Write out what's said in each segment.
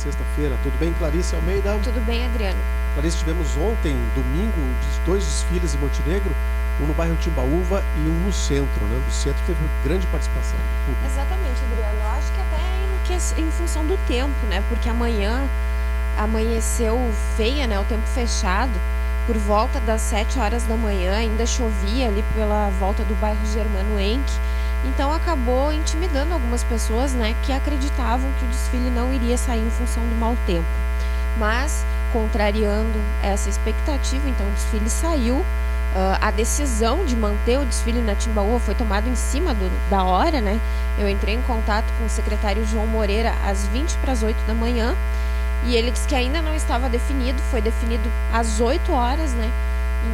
sexta-feira. Tudo bem, Clarice Almeida? Tudo bem, Adriano? Clarice, tivemos ontem, domingo, 2 desfiles em Montenegro, um no bairro Timbaúva e um no centro, né? No centro teve grande participação do público. Exatamente, Adriano. Eu acho que até em função do tempo, né? Porque amanhã amanheceu feia, né? O tempo fechado. Por volta das 7 horas da manhã, ainda chovia ali pela volta do bairro Germano Henke. Então acabou intimidando algumas pessoas, né? Que acreditavam que o desfile não iria sair em função do mau tempo. Mas, contrariando essa expectativa, então o desfile saiu. A decisão de manter o desfile na Timbaúva foi tomada em cima da hora, né? Eu entrei em contato com o secretário João Moreira às 20 para as 8 da manhã e ele disse que ainda não estava definido, foi definido às 8 horas, né?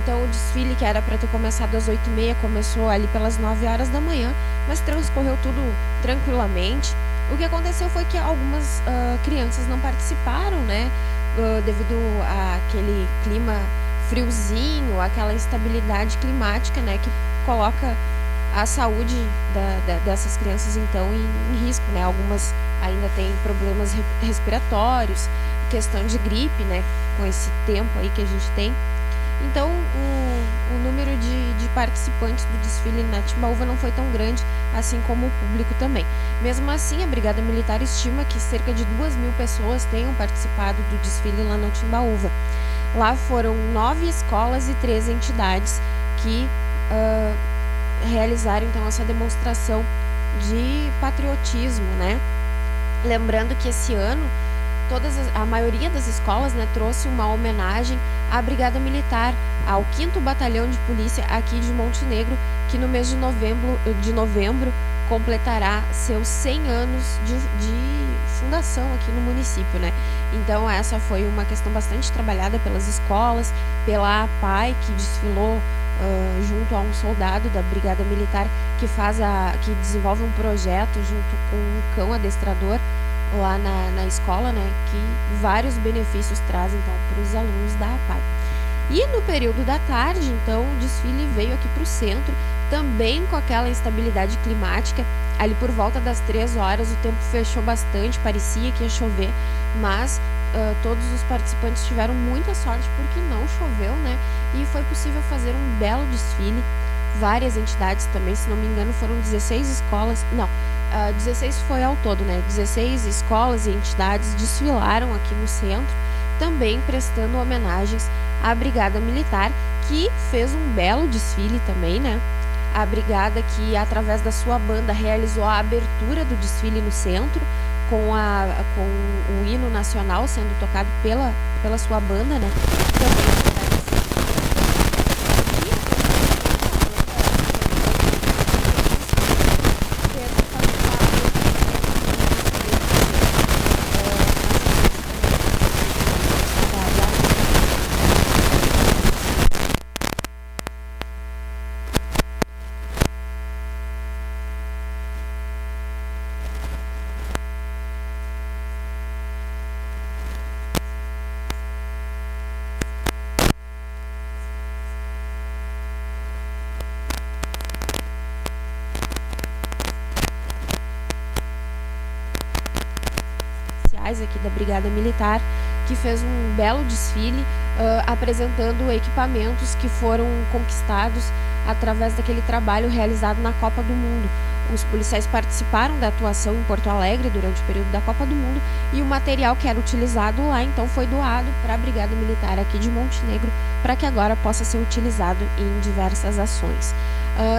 Então o desfile, que era para ter começado às 8h30, começou ali pelas 9 horas da manhã, mas transcorreu tudo tranquilamente. O que aconteceu foi que algumas crianças não participaram, né? Devido àquele clima friozinho, aquela instabilidade climática, né, que coloca a saúde dessas crianças, então, em risco, né? Algumas ainda têm problemas respiratórios, questão de gripe, né, com esse tempo aí que a gente tem. Então, o número de participantes do desfile na Timbaúva não foi tão grande, assim como o público também. Mesmo assim, a Brigada Militar estima que cerca de 2.000 pessoas tenham participado do desfile lá na Timbaúva. Lá foram 9 escolas e 3 entidades que realizaram, então, essa demonstração de patriotismo, né? Lembrando que esse ano a maioria das escolas, né, trouxe uma homenagem à Brigada Militar, ao 5º Batalhão de Polícia aqui de Montenegro, que no mês de novembro completará seus 100 anos de fundação aqui no município, né? Então essa foi uma questão bastante trabalhada pelas escolas, pela APAI, que desfilou junto a um soldado da Brigada Militar que desenvolve um projeto junto com um cão adestrador lá na escola, né, que vários benefícios trazem, então, para os alunos da APAI. E no período da tarde, então, o desfile veio aqui para o centro, também com aquela instabilidade climática. Ali por volta das 3 horas, o tempo fechou bastante, parecia que ia chover, mas todos os participantes tiveram muita sorte porque não choveu, né, e foi possível fazer um belo desfile. Várias entidades também, se não me engano, foram 16 escolas, 16 foi ao todo, né? 16 escolas e entidades desfilaram aqui no centro, também prestando homenagens à Brigada Militar, que fez um belo desfile também, né? A brigada que, através da sua banda, realizou a abertura do desfile no centro, com o hino nacional sendo tocado pela sua banda, né? Também aqui da Brigada Militar, que fez um belo desfile, apresentando equipamentos que foram conquistados através daquele trabalho realizado na Copa do Mundo. Os policiais participaram da atuação em Porto Alegre durante o período da Copa do Mundo e o material que era utilizado lá, então, foi doado para a Brigada Militar aqui de Montenegro, para que agora possa ser utilizado em diversas ações.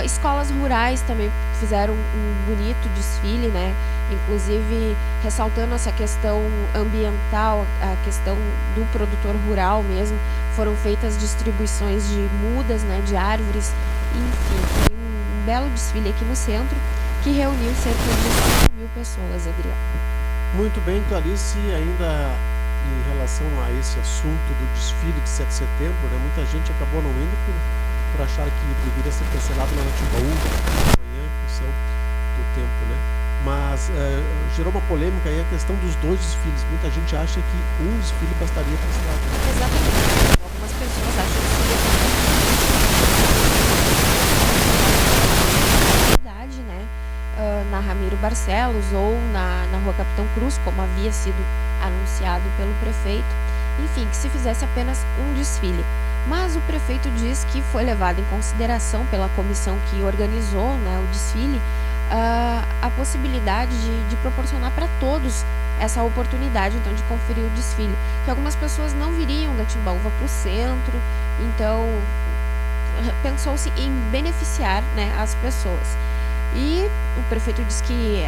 Escolas rurais também fizeram um bonito desfile, né? Inclusive ressaltando essa questão ambiental, a questão do produtor rural mesmo. Foram feitas distribuições de mudas, né, de árvores, enfim, foi um belo desfile aqui no centro que reuniu cerca de 5.000 pessoas, Adriano. Muito bem, Clarice, ainda em relação a esse assunto do desfile de 7 de setembro, né, muita gente acabou não indo por achar que deveria ser cancelado lá na Timbaúva amanhã, em função do tempo, né? Mas gerou uma polêmica aí a questão dos 2 desfiles. Muita gente acha que um desfile bastaria para a cidade. Exatamente. Algumas pessoas acham que seria, né? Na Ramiro Barcelos ou na Rua Capitão Cruz, como havia sido anunciado pelo prefeito, enfim, que se fizesse apenas um desfile. Mas o prefeito diz que foi levado em consideração pela comissão que organizou, né, o desfile, a possibilidade de proporcionar para todos essa oportunidade, então, de conferir o desfile, que algumas pessoas não viriam da Timbaúva para o centro, então pensou-se em beneficiar, né, as pessoas. E o prefeito diz que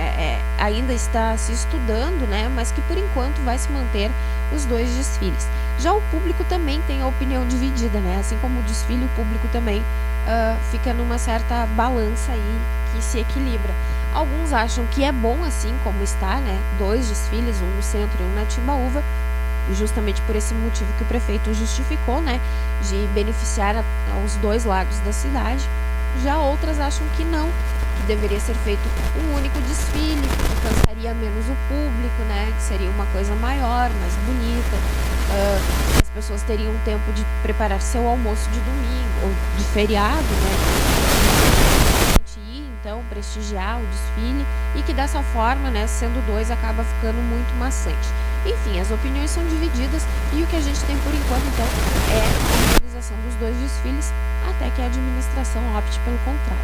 ainda está se estudando, né, mas que por enquanto vai se manter os dois desfiles. Já o público também tem a opinião dividida, né, assim como o desfile, o público também fica numa certa balança aí que se equilibra. Alguns acham que é bom assim como está, né, dois desfiles, um no centro e um na Timbaúva, justamente por esse motivo que o prefeito justificou, né, de beneficiar aos dois lados da cidade. Já outras acham que não, que deveria ser feito um único desfile, que cansaria menos o público, né, que seria uma coisa maior, mais bonita, as pessoas teriam tempo de preparar seu almoço de domingo ou de feriado, né, então prestigiar o desfile, e que dessa forma, né, sendo dois, acaba ficando muito maçante. Enfim, as opiniões são divididas e o que a gente tem por enquanto, então, é a realização dos dois desfiles, até que a administração opte pelo contrário.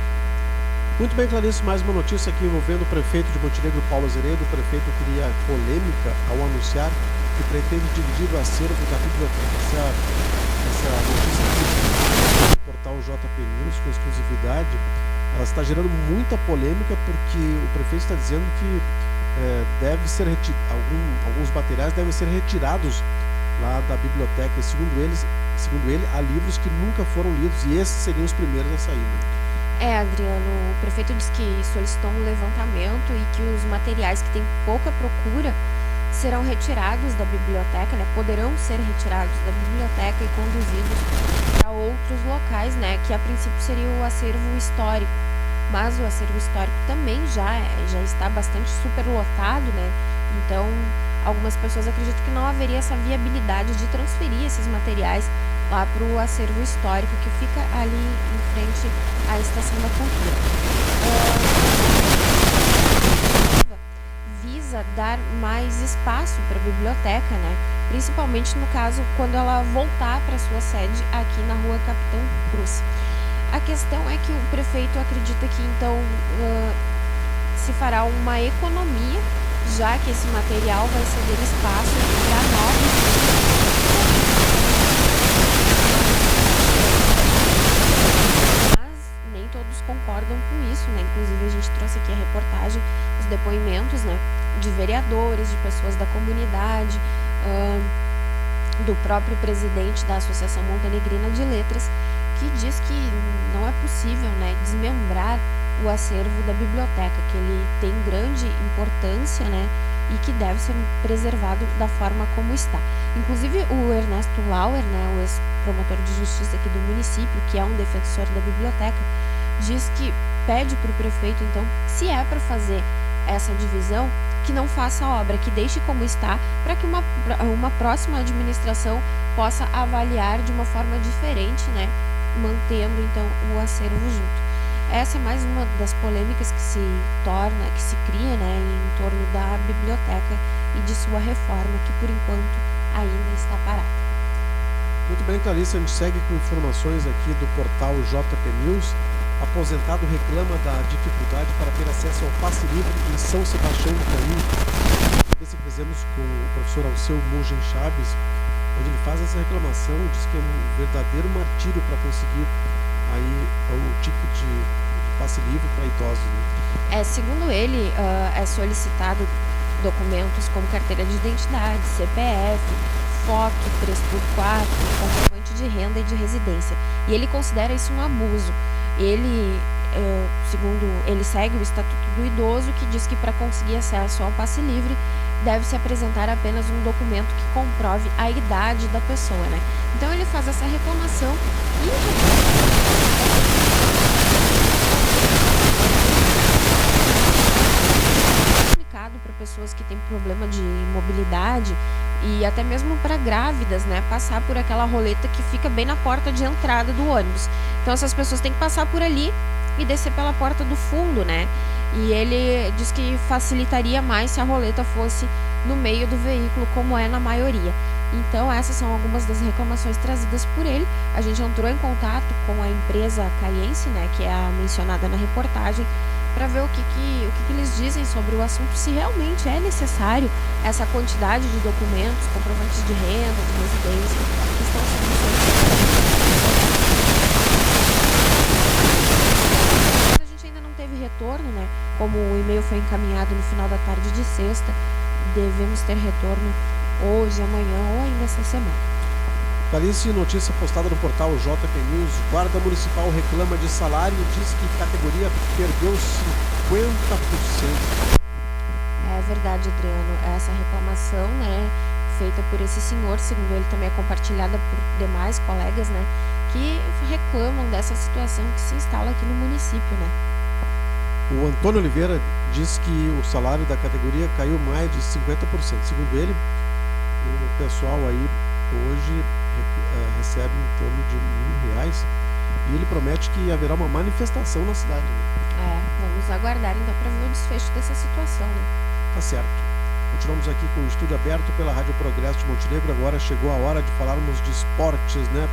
Muito bem, Clarice, mais uma notícia aqui envolvendo o prefeito de Montenegro, Paulo Azeredo. O prefeito cria polêmica ao anunciar que pretende dividir o acervo da biblioteca. Essa notícia aqui do portal JP News, com exclusividade, ela está gerando muita polêmica porque o prefeito está dizendo que alguns materiais devem ser retirados lá da biblioteca. E segundo ele, há livros que nunca foram lidos e esses seriam os primeiros a sair, né? Adriano, o prefeito disse que solicitou um levantamento e que os materiais que têm pouca procura serão retirados da biblioteca, né? Poderão ser retirados da biblioteca e conduzidos para outros locais, né? Que a princípio seria o acervo histórico. Mas o acervo histórico também já está bastante superlotado, né? Então, algumas pessoas acreditam que não haveria essa viabilidade de transferir esses materiais lá para o acervo histórico, que fica ali em frente à Estação da Cultura. Visa dar mais espaço para a biblioteca, né? Principalmente no caso quando ela voltar para sua sede aqui na Rua Capitão Cruz. A questão é que o prefeito acredita que então se fará uma economia, já que esse material vai ceder espaço para novos. Mas nem todos concordam com isso, né? Inclusive a gente trouxe aqui a reportagem, os depoimentos, né, de vereadores, de pessoas da comunidade, do próprio presidente da Associação Montenegrina de Letras, que diz que não é possível, né, desmembrar o acervo da biblioteca, que ele tem grande importância, né, e que deve ser preservado da forma como está. Inclusive o Ernesto Lauer, né, o ex-promotor de justiça aqui do município, que é um defensor da biblioteca, diz que pede para o prefeito, então, se é para fazer essa divisão, que não faça a obra, que deixe como está, para que uma próxima administração possa avaliar de uma forma diferente, né, mantendo então o acervo junto. Essa é mais uma das polêmicas que se cria, né, em torno da biblioteca e de sua reforma, que por enquanto ainda está parada. Muito bem, Clarice, a gente segue com informações aqui do portal JP News. Aposentado reclama da dificuldade para ter acesso ao passe livre em São Sebastião do Caminho. Esse que fizemos com o professor Alceu Mugen Chaves, onde ele faz essa reclamação, diz que é um verdadeiro martírio para conseguir aí o ticket de passe livre para idosos, né? Segundo ele, é solicitado documentos como carteira de identidade, CPF, foto 3x4, comprovante de renda e de residência. E ele considera isso um abuso. Ele, segundo ele, segue o Estatuto do Idoso, que diz que para conseguir acesso ao passe livre deve-se apresentar apenas um documento que comprove a idade da pessoa, né? Então ele faz essa reclamação para pessoas que têm problema de mobilidade e até mesmo para grávidas, né, passar por aquela roleta que fica bem na porta de entrada do ônibus. Então essas pessoas têm que passar por ali e descer pela porta do fundo, né? E ele diz que facilitaria mais se a roleta fosse no meio do veículo, como é na maioria. Então, essas são algumas das reclamações trazidas por ele. A gente entrou em contato com a empresa caiense, né, que é a mencionada na reportagem, para ver o que eles dizem sobre o assunto, se realmente é necessário essa quantidade de documentos, comprovantes de renda, de residência, que estão sendo solicitados. A gente ainda não teve retorno, né? Como o e-mail foi encaminhado no final da tarde de sexta, devemos ter retorno hoje, amanhã ou ainda essa semana. Clarice, notícia postada no portal JP News. Guarda Municipal reclama de salário e diz que categoria perdeu 50%. É verdade, Adriano. Essa reclamação, né, feita por esse senhor, segundo ele, também é compartilhada por demais colegas, né, que reclamam dessa situação que se instala aqui no município, né. O Antônio Oliveira diz que o salário da categoria caiu mais de 50%. Segundo ele, o pessoal aí hoje recebe em torno de R$1.000 e ele promete que haverá uma manifestação na cidade, né? Vamos aguardar então para ver o desfecho dessa situação, né? Tá certo. Continuamos aqui com o estúdio aberto pela Rádio Progresso de Montenegro. Agora chegou a hora de falarmos de esportes, né?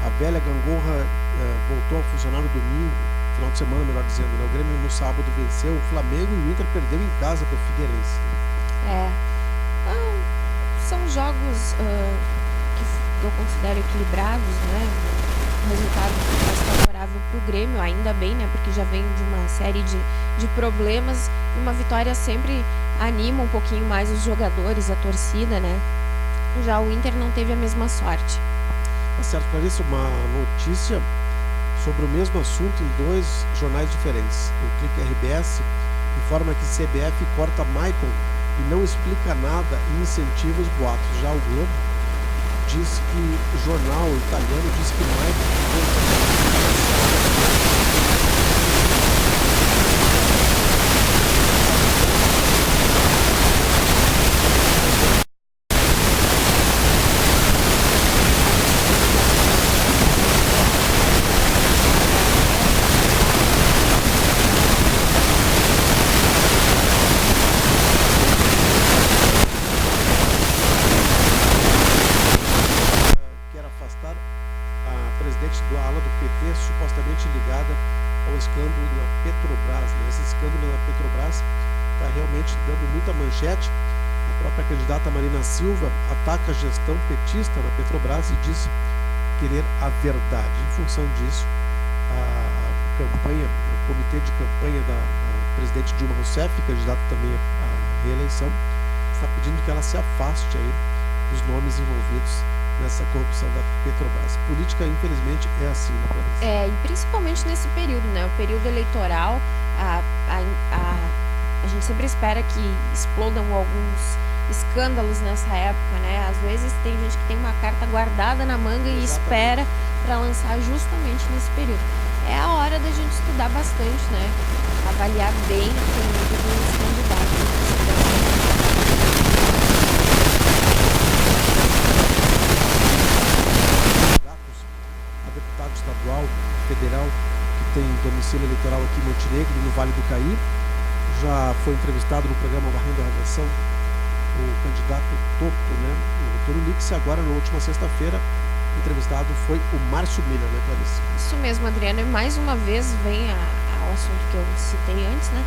A velha gangorra voltou a funcionar no domingo, final de semana, melhor dizendo, né? O Grêmio no sábado venceu o Flamengo e o Inter perdeu em casa para o Figueirense. São jogos que eu considero equilibrados, né? Um resultado mais favorável para o Grêmio, ainda bem, né? Porque já vem de uma série de problemas. Uma vitória sempre anima um pouquinho mais os jogadores, a torcida, né? Já o Inter não teve a mesma sorte. Tá certo, Clarice, uma notícia sobre o mesmo assunto em dois jornais diferentes. O Clique RBS informa que CBF corta Maicon e não explica nada e incentiva os boatos. Já o Globo diz que o jornal italiano diz que Maicon da ala do PT, supostamente ligada ao escândalo na Petrobras, né? Esse escândalo na Petrobras está realmente dando muita manchete. A própria candidata Marina Silva ataca a gestão petista na Petrobras e diz querer a verdade. Em função disso, o comitê de campanha da presidente Dilma Rousseff, candidata também à reeleição, está pedindo que ela se afaste aí dos nomes envolvidos nessa corrupção da Petrobras. Política, infelizmente, é assim, né, Clarice? E principalmente nesse período, né? O período eleitoral, a gente sempre espera que explodam alguns escândalos nessa época, né? Às vezes tem gente que tem uma carta guardada na manga e espera para lançar justamente nesse período. É a hora da gente estudar bastante, né? Avaliar bem os candidatos. Estadual, federal, que tem domicílio eleitoral aqui em Montenegro, no Vale do Caí. Já foi entrevistado no programa Varrendo a Radiação o candidato Toto, né? O Antônio Nix. Agora, na última sexta-feira, entrevistado foi o Márcio Miller, né, Clarice? Isso mesmo, Adriano. E mais uma vez vem ao assunto que eu citei antes, né?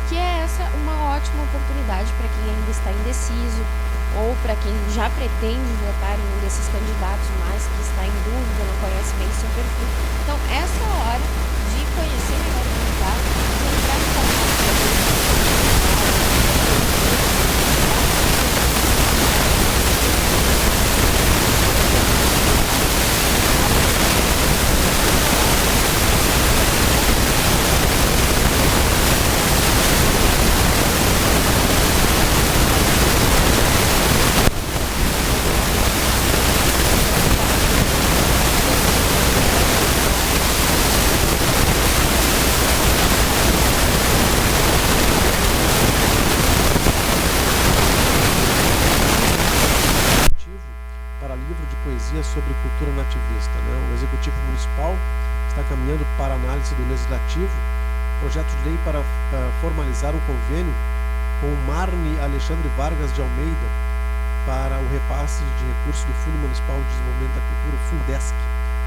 Que é essa uma ótima oportunidade para quem ainda está indeciso ou para quem já pretende votar em um desses candidatos, mas que está em dúvida, não conhece bem seu perfil. Então, essa é a hora de conhecer melhor o candidato e entrar em contato com ele. Sobre cultura nativista, né? O Executivo Municipal está caminhando para análise do Legislativo projeto de lei para formalizar um convênio com o Marne Alexandre Vargas de Almeida para o repasse de recursos do Fundo Municipal de Desenvolvimento da Cultura, Fundesc,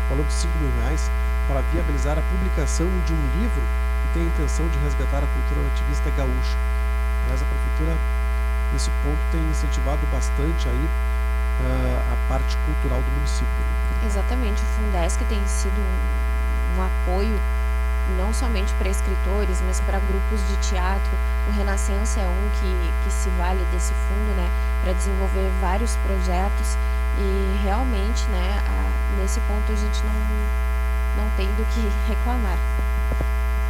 valor de R$5.000, para viabilizar a publicação de um livro que tem a intenção de resgatar a cultura nativista gaúcha. Aliás, a Prefeitura, nesse ponto, tem incentivado bastante aí a parte cultural do município. Exatamente, o Fundesc tem sido um apoio não somente para escritores, mas para grupos de teatro. O Renascença é um que se vale desse fundo, né, para desenvolver vários projetos, e realmente, né, nesse ponto a gente não tem do que reclamar.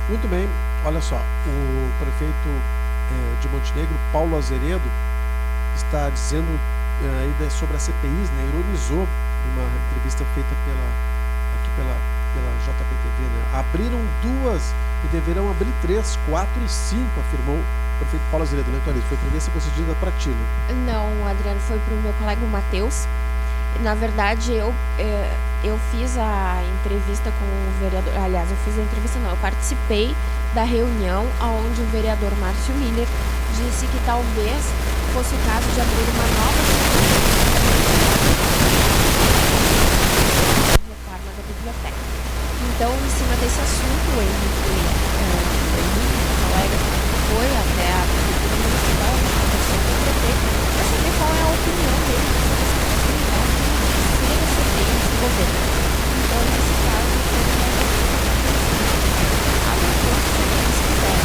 Muito bem, olha só, o prefeito de Montenegro, Paulo Azeredo, está dizendo ainda sobre a CPIs, né, ironizou uma entrevista feita pela JPTV, né? Abriram 2 e deverão abrir 3, 4 e 5, afirmou o prefeito Paulo Azeredo, né, Clarice? Foi entrevista concedida para ti, né? Não, Adriano, foi para o meu colega Matheus. Na verdade, eu fiz a entrevista com o vereador, aliás, eu participei da reunião onde o vereador Márcio Miller disse que talvez fosse o caso de abrir uma nova reforma da biblioteca. Então, em cima desse assunto, o Henrique, meu colega, foi até a Prefeitura Municipal, conversou com o prefeito, para saber qual é a opinião dele sobre essa possibilidade de ser a CPI desse governo. Então, nesse caso, abre o ponto que eles quiserem.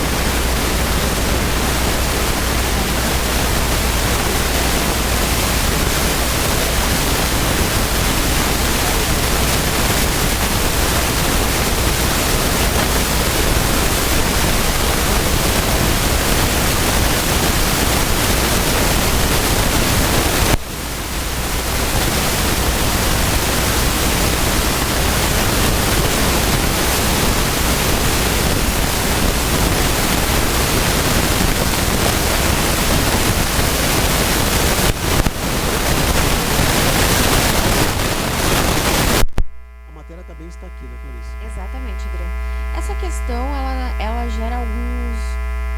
Está aqui, né, Clarice? Exatamente, Adriano. Essa questão, ela gera alguns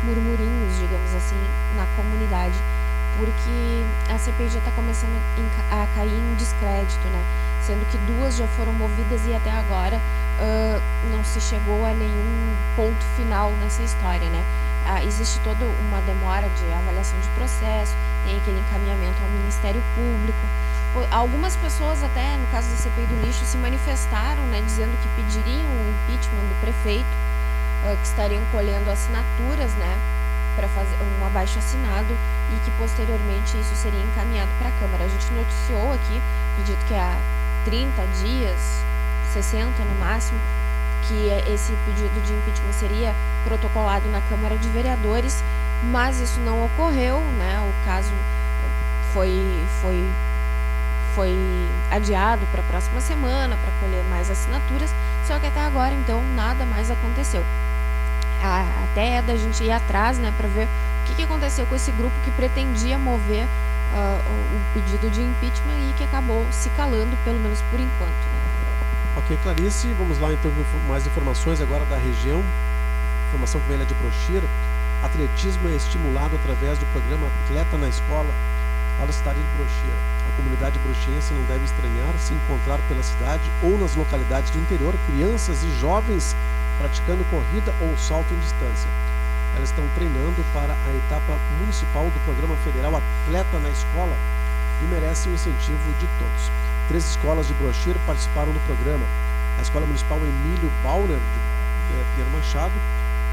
murmurinhos, digamos assim, na comunidade, porque a CPI já está começando a cair em descrédito, né? Sendo que 2 já foram movidas e até agora não se chegou a nenhum ponto final nessa história, né? Existe toda uma demora de avaliação de processo, tem aquele encaminhamento ao Ministério Público. Algumas pessoas, até no caso da CPI do lixo, se manifestaram, né, dizendo que pediriam o impeachment do prefeito, que estariam colhendo assinaturas, né, para fazer um abaixo-assinado, e que posteriormente isso seria encaminhado para a Câmara. A gente noticiou aqui, acredito que há 30 dias, 60 no máximo, que esse pedido de impeachment seria protocolado na Câmara de Vereadores, mas isso não ocorreu, né, o caso foi adiado para a próxima semana para colher mais assinaturas, só que até agora então nada mais aconteceu. Até é da gente ir atrás, né, para ver o que aconteceu com esse grupo que pretendia mover o pedido de impeachment e que acabou se calando, pelo menos por enquanto, né? Ok, Clarice, vamos lá então com mais informações agora da região. Informação que vem lá de Brochira. Atletismo é estimulado através do programa Atleta na Escola, lá da cidade de Brochira. A comunidade brochiense não deve estranhar se encontrar pela cidade ou nas localidades do interior crianças e jovens praticando corrida ou salto em distância. Elas estão treinando para a etapa municipal do programa federal Atleta na Escola e merecem o incentivo de todos. 3 escolas de Brochira participaram do programa. A Escola Municipal Emílio Bauner, de Pinheiro Machado,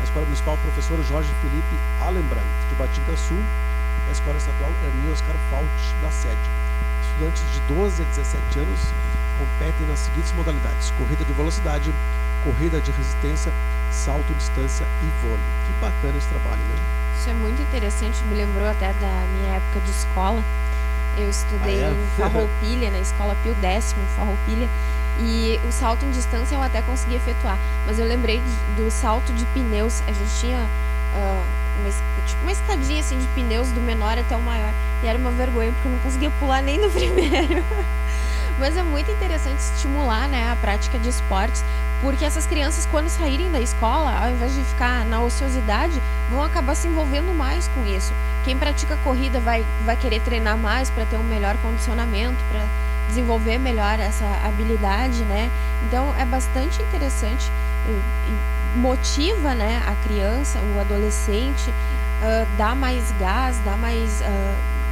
a Escola Municipal Professor Jorge Felipe Alembrandt, de Batinga Sul, e a Escola Estadual Ernie Oscar Fault, da sede. Estudantes de 12 a 17 anos competem nas seguintes modalidades: corrida de velocidade, corrida de resistência, salto, distância e vôlei. Que bacana esse trabalho, né? Isso é muito interessante, me lembrou até da minha época de escola. Eu estudei em Farroupilha, na Escola Pio X, em Farroupilha, e o salto em distância eu até consegui efetuar, mas eu lembrei do salto de pneus. A gente tinha uma escadinha assim de pneus do menor até o maior, e era uma vergonha porque eu não conseguia pular nem no primeiro. Mas é muito interessante estimular, né, a prática de esportes, porque essas crianças, quando saírem da escola, ao invés de ficar na ociosidade, vão acabar se envolvendo mais com isso. Quem pratica corrida vai querer treinar mais para ter um melhor condicionamento, para desenvolver melhor essa habilidade, né? Então é bastante interessante, motiva, né, a criança, o adolescente, dá mais gás, dá mais,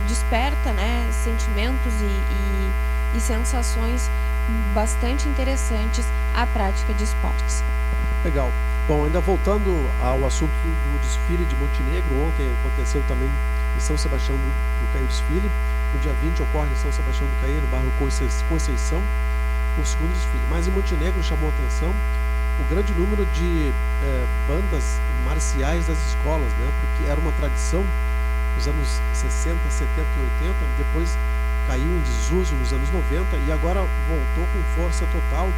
desperta, né, sentimentos e sensações bastante interessantes à prática de esportes. Legal. Bom, ainda voltando ao assunto do desfile de Montenegro, ontem aconteceu também em São Sebastião do Caí o desfile. No dia 20 ocorre em São Sebastião do Caí, no bairro Conceição, o segundo desfile. Mas em Montenegro chamou a atenção o grande número de bandas marciais das escolas, né? Porque era uma tradição nos anos 60, 70 e 80, depois caiu em desuso nos anos 90 e agora voltou com força total,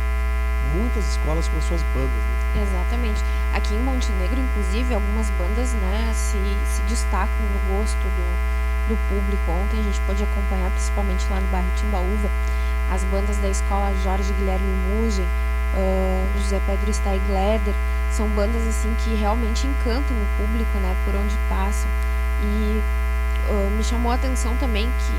muitas escolas com suas bandas, né? Exatamente. Aqui em Montenegro, inclusive, algumas bandas, né, se destacam no gosto do público. Ontem a gente pôde acompanhar, principalmente lá no bairro Timbaúva, as bandas da escola Jorge Guilherme Mugem, José Pedro Steigleder. São bandas assim que realmente encantam o público, né, por onde passam. E me chamou a atenção também que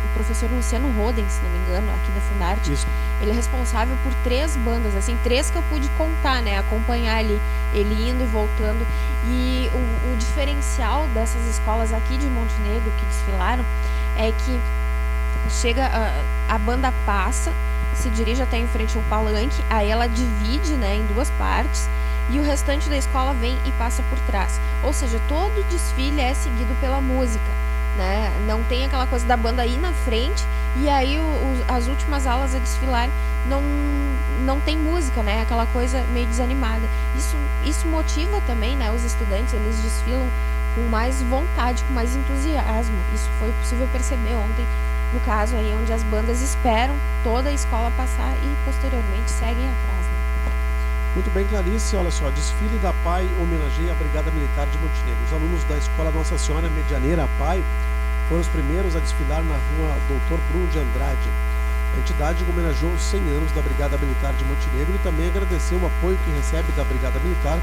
o professor Luciano Roden, se não me engano, aqui da Fundarte, Isso. ele é responsável por 3 bandas, assim, 3 que eu pude contar, né, acompanhar ele indo e voltando. E o diferencial dessas escolas aqui de Montenegro que desfilaram é que chega, a banda passa, se dirige até em frente ao palanque, aí ela divide, né, em 2 partes, e o restante da escola vem e passa por trás. Ou seja, todo o desfile é seguido pela música, né? Não tem aquela coisa da banda ir na frente e aí as últimas alas a desfilar não tem música, né? Aquela coisa meio desanimada. Isso motiva também, né, os estudantes, eles desfilam com mais vontade, com mais entusiasmo. Isso foi possível perceber ontem, no caso aí onde as bandas esperam toda a escola passar e posteriormente seguem atrás, né? Muito bem, Clarice, olha só, desfile da PAI homenageia a Brigada Militar de Montenegro. Os alunos da Escola Nossa Senhora Medianeira, PAI, foram os primeiros a desfilar na rua Doutor Bruno de Andrade. A entidade homenageou os 100 anos da Brigada Militar de Montenegro e também agradeceu o apoio que recebe da Brigada Militar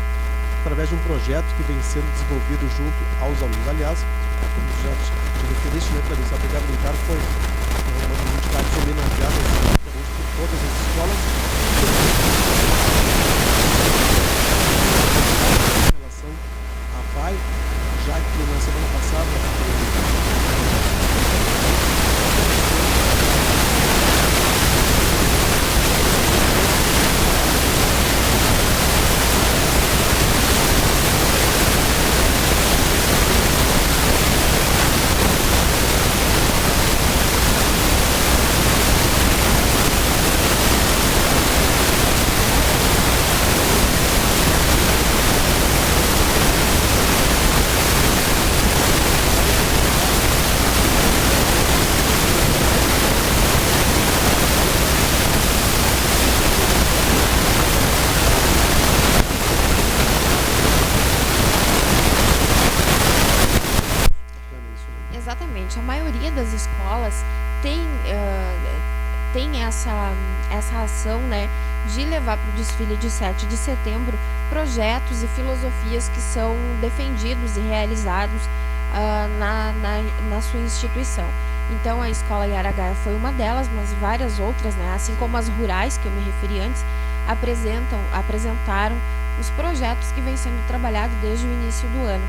através de um projeto que vem sendo desenvolvido junto aos alunos. Aliás, como já te referiste, né, Clarice, a Brigada Militar foi uma das entidades homenageadas por todas as escolas em relação à PAI, já que na semana passada Exatamente, a maioria das escolas tem essa ação, né, de levar para o desfile de 7 de setembro projetos e filosofias que são defendidos e realizados na sua instituição. Então a escola Iaragaia foi uma delas, mas várias outras, né, assim como as rurais que eu me referi antes, apresentaram os projetos que vêm sendo trabalhados desde o início do ano.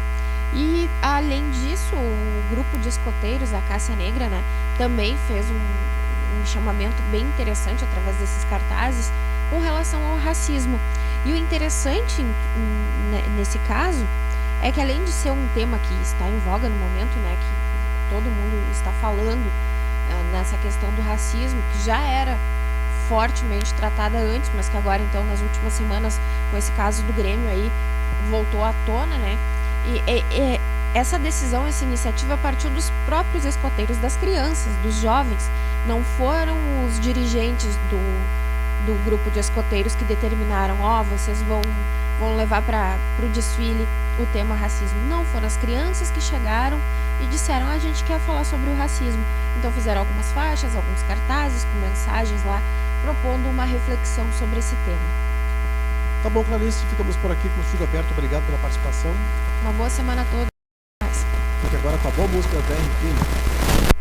E, além disso, o grupo de escoteiros, a Cássia Negra, né, também fez um chamamento bem interessante através desses cartazes com relação ao racismo. E o interessante nesse caso é que, além de ser um tema que está em voga no momento, né, que todo mundo está falando nessa questão do racismo, que já era fortemente tratada antes, mas que agora, então, nas últimas semanas, com esse caso do Grêmio aí, voltou à tona, né? E essa decisão, essa iniciativa partiu dos próprios escoteiros, das crianças, dos jovens. Não foram os dirigentes do grupo de escoteiros que determinaram, vocês vão levar para o desfile o tema racismo. Não, foram as crianças que chegaram e disseram, a gente quer falar sobre o racismo. Então fizeram algumas faixas, alguns cartazes com mensagens lá, propondo uma reflexão sobre esse tema. Tá bom, Clarice, ficamos por aqui com o estúdio aberto. Obrigado pela participação. Uma boa semana a todos. Fique agora com a boa música da TR Clima.